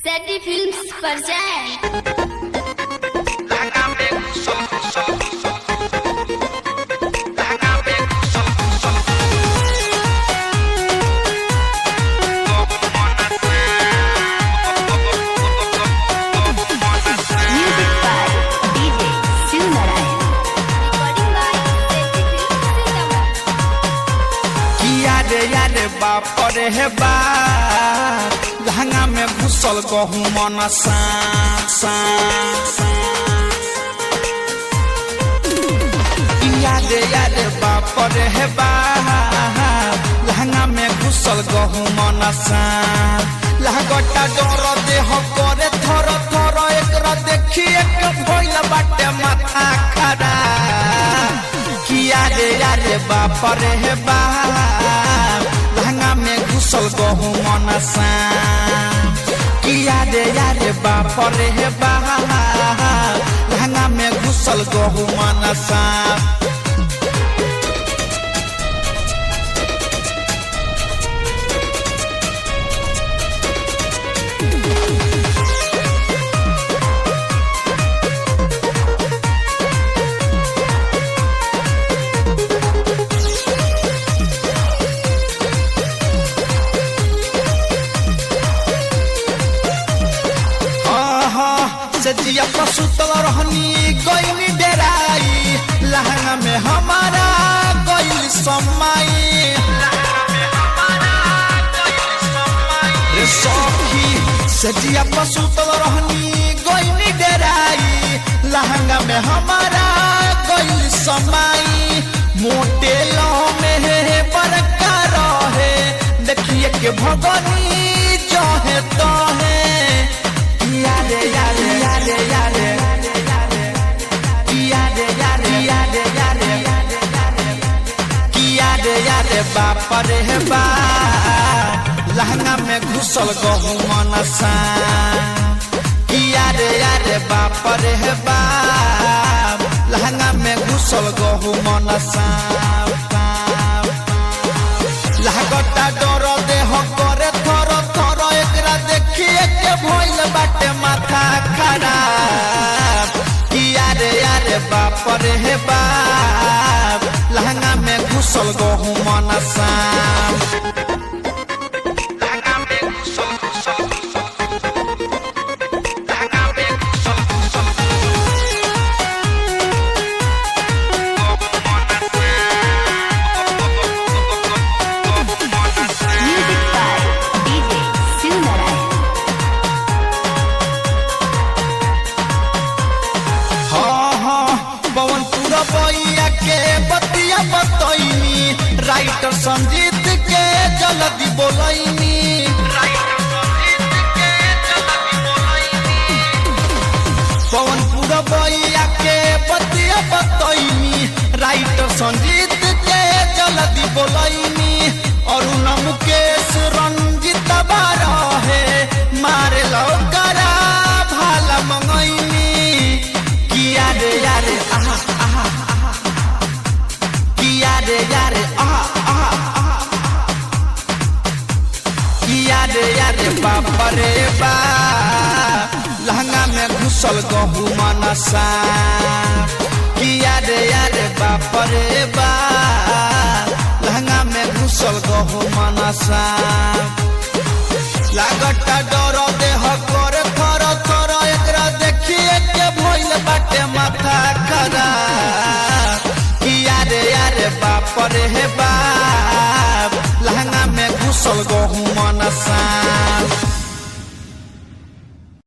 Seti Films present. Music by DJ Sunarayan. Recording by Seti Films Sitamarhi. याद बाप रे बा लहंगा में घुसल गहू मन याद बाप रे बा लहंगा में घुसल गहू मन लहगटा डर देह करे थर थर एक देखिए भइल बाटे माथा खड़ा याद बाप रे बा लहंगा में घुसल गहू मन याद बाप रे बा लहंगा में घुसल गहू मन सजिया पसुतल रहनी गईनी डेराई लहंगा में हमारा गईल समाई रे सखी सजिया पसुतल रहनी गईनी डेराई लहंगा में हमारा गईल समाई मोटे लो में बरका रहे देखिए के भगनी जो है तो है याद बाप रे बा लहंगा में घुसल गहू मन याद बाप रे बा लहंगा में घुसल गहू मन लहगटा डर देह करे थर थर एकरा देखिए के भइल बाटे माथा खड़ा याद बाप रे बा लहंगा में घुसल गहू मन Music by DJ Sunarayan. पवन पूरा बैया के बतिया बतैनी राइटर संजीत के जल्दी बोलैनी पवन पूरा बैया के बतिया बतैनी राइटर संजीत के जल्दी बोलैनी अरुण मुकेश रंजित बारा है मारे लो करा भाला मंगैनी याद आहा आहा याद आहा आहा याद बाप रे बा लहंगा में घुसल गहू मन याद बाप रे बा लहंगा में घुसल गहू मन लागटा डर देह करे थर थर एकरा देखिए के भइल बाटे माथा खड़ा याद बाप रे बा लहंगा में घुसल गहू मन